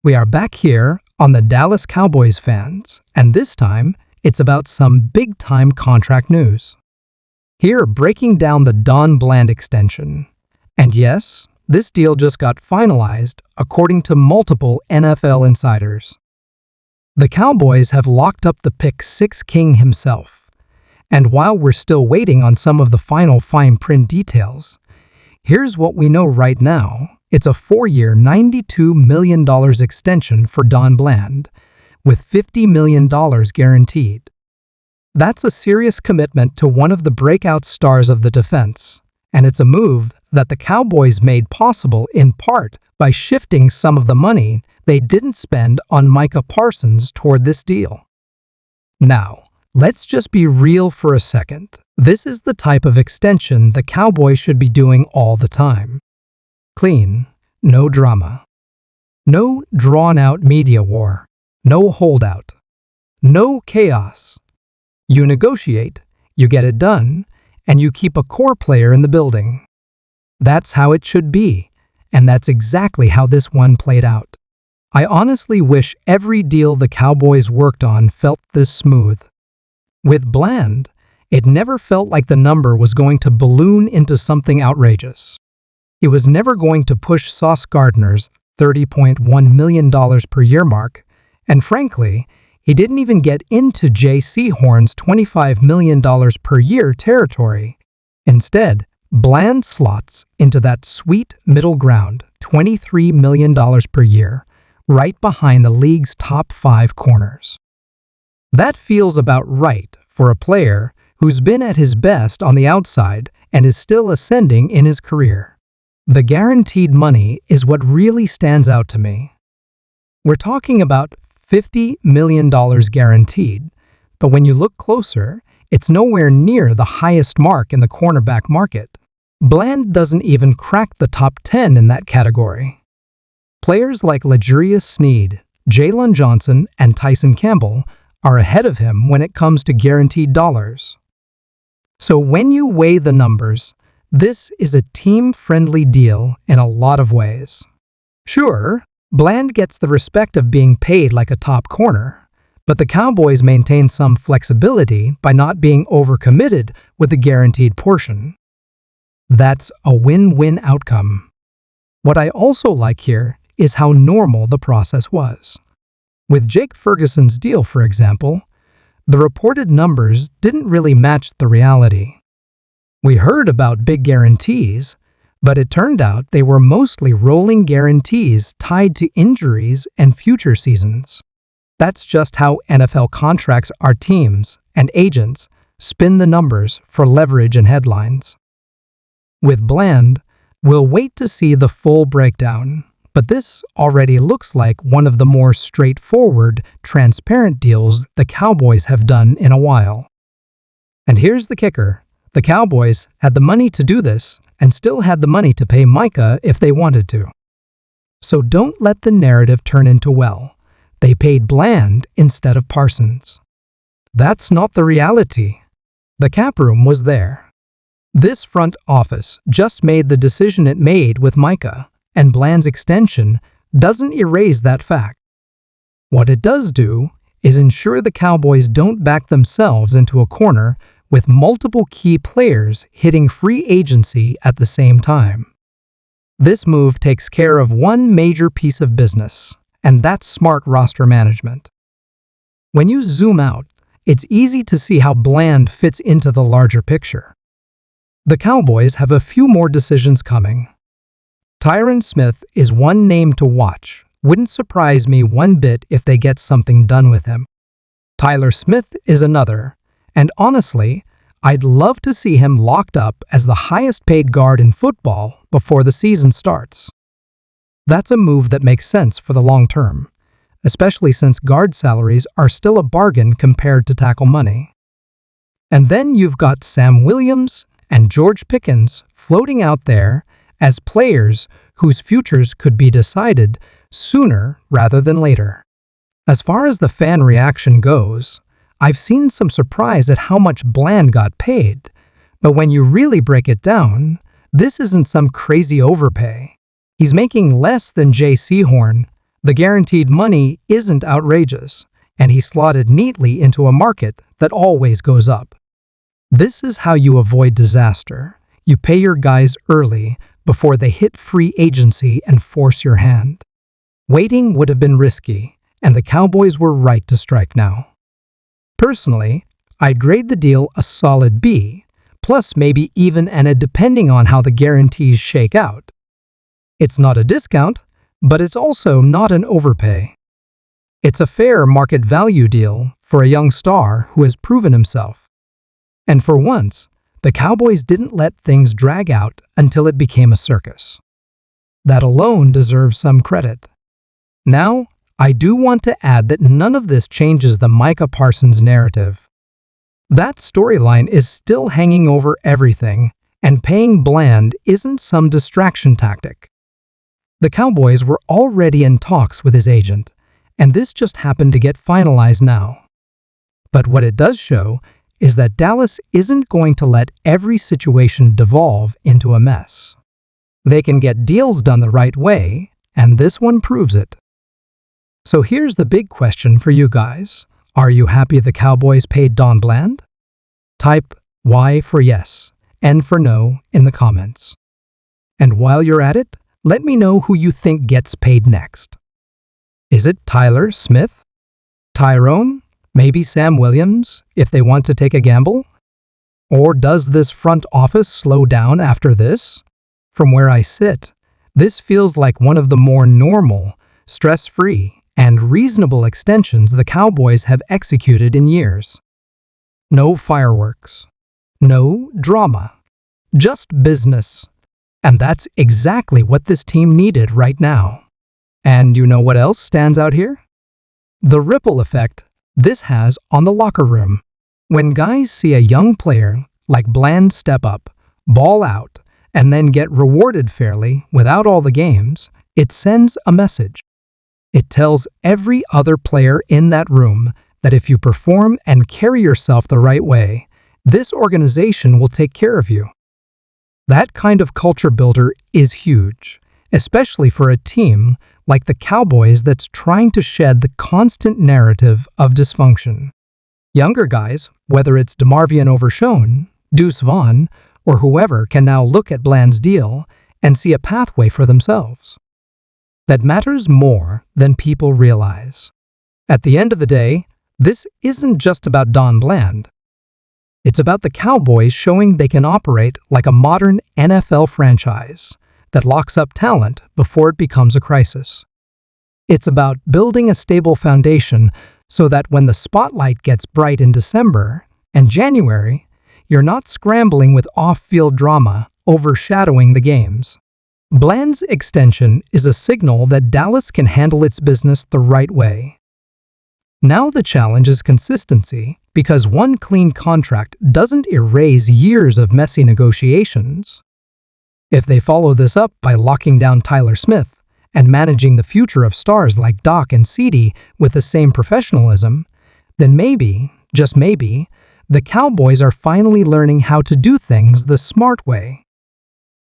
We are back here on the Dallas Cowboys fans, and this time it's about some big-time contract news. Here, breaking down the DaRon Bland extension. And yes, this deal just got finalized according to multiple NFL insiders. The Cowboys have locked up the pick 6 king himself. And while we're still waiting on some of the final fine print details, here's what we know right now. It's a 4-year, $92 million extension for DaRon Bland, with $50 million guaranteed. That's a serious commitment to one of the breakout stars of the defense, and it's a move that the Cowboys made possible in part by shifting some of the money they didn't spend on Micah Parsons toward this deal. Now, let's just be real for a second. This is the type of extension the Cowboys should be doing all the time. Clean, no drama. No drawn-out media war. No holdout. No chaos. You negotiate, you get it done, and you keep a core player in the building. That's how it should be, and that's exactly how this one played out. I honestly wish every deal the Cowboys worked on felt this smooth. With Bland, it never felt like the number was going to balloon into something outrageous. He was never going to push Sauce Gardner's $30.1 million per year mark, and frankly, he didn't even get into J.C. Horn's $25 million per year territory. Instead, Bland slots into that sweet middle ground, $23 million per year, right behind the league's top 5 corners. That feels about right for a player who's been at his best on the outside and is still ascending in his career. The guaranteed money is what really stands out to me. We're talking about $50 million guaranteed, but when you look closer, it's nowhere near the highest mark in the cornerback market. Bland doesn't even crack the top 10 in that category. Players like L'Jarius Sneed, Jalen Johnson, and Tyson Campbell are ahead of him when it comes to guaranteed dollars. So when you weigh the numbers, this is a team-friendly deal in a lot of ways. Sure, Bland gets the respect of being paid like a top corner, but the Cowboys maintain some flexibility by not being overcommitted with the guaranteed portion. That's a win-win outcome. What I also like here is how normal the process was. With Jake Ferguson's deal, for example, the reported numbers didn't really match the reality. We heard about big guarantees, but it turned out they were mostly rolling guarantees tied to injuries and future seasons. That's just how NFL contracts our teams and agents spin the numbers for leverage and headlines. With Bland, we'll wait to see the full breakdown, but this already looks like one of the more straightforward, transparent deals the Cowboys have done in a while. And here's the kicker. The Cowboys had the money to do this and still had the money to pay Micah if they wanted to. So don't let the narrative turn into, well, they paid Bland instead of Parsons. That's not the reality. The cap room was there. This front office just made the decision it made with Micah, and Bland's extension doesn't erase that fact. What it does do is ensure the Cowboys don't back themselves into a corner with multiple key players hitting free agency at the same time. This move takes care of one major piece of business, and that's smart roster management. When you zoom out, it's easy to see how Bland fits into the larger picture. The Cowboys have a few more decisions coming. Tyron Smith is one name to watch. Wouldn't surprise me one bit if they get something done with him. Tyler Smith is another. And honestly, I'd love to see him locked up as the highest-paid guard in football before the season starts. That's a move that makes sense for the long term, especially since guard salaries are still a bargain compared to tackle money. And then you've got Sam Williams and George Pickens floating out there as players whose futures could be decided sooner rather than later. As far as the fan reaction goes, I've seen some surprise at how much Bland got paid, but when you really break it down, this isn't some crazy overpay. He's making less than J.C. Horn, The guaranteed money isn't outrageous, and he slotted neatly into a market that always goes up. This is how you avoid disaster. You pay your guys early before they hit free agency and force your hand. Waiting would have been risky, and the Cowboys were right to strike now. Personally, I'd grade the deal a solid B, plus maybe even an A depending on how the guarantees shake out. It's not a discount, but it's also not an overpay. It's a fair market value deal for a young star who has proven himself. And for once, the Cowboys didn't let things drag out until it became a circus. That alone deserves some credit. Now, I do want to add that none of this changes the Micah Parsons narrative. That storyline is still hanging over everything, and paying Bland isn't some distraction tactic. The Cowboys were already in talks with his agent, and this just happened to get finalized now. But what it does show is that Dallas isn't going to let every situation devolve into a mess. They can get deals done the right way, and this one proves it. So here's the big question for you guys. Are you happy the Cowboys paid DaRon Bland? Type Y for yes, N for no in the comments. And while you're at it, let me know who you think gets paid next. Is it Tyler Smith? Tyrone? Maybe Sam Williams, if they want to take a gamble? Or does this front office slow down after this? From where I sit, this feels like one of the more normal, stress-free, and reasonable extensions the Cowboys have executed in years. No fireworks. No drama. Just business. And that's exactly what this team needed right now. And you know what else stands out here? The ripple effect this has on the locker room. When guys see a young player like Bland step up, ball out, and then get rewarded fairly without all the games, it sends a message. It tells every other player in that room that if you perform and carry yourself the right way, this organization will take care of you. That kind of culture builder is huge, especially for a team like the Cowboys that's trying to shed the constant narrative of dysfunction. Younger guys, whether it's DeMarvion Overshone, Deuce Vaughn, or whoever, can now look at Bland's deal and see a pathway for themselves. That matters more than people realize. At the end of the day, this isn't just about DaRon Bland. It's about the Cowboys showing they can operate like a modern NFL franchise that locks up talent before it becomes a crisis. It's about building a stable foundation so that when the spotlight gets bright in December and January, you're not scrambling with off-field drama overshadowing the games. Bland's extension is a signal that Dallas can handle its business the right way. Now the challenge is consistency, because one clean contract doesn't erase years of messy negotiations. If they follow this up by locking down Tyler Smith and managing the future of stars like Doc and CeeDee with the same professionalism, then maybe, just maybe, the Cowboys are finally learning how to do things the smart way.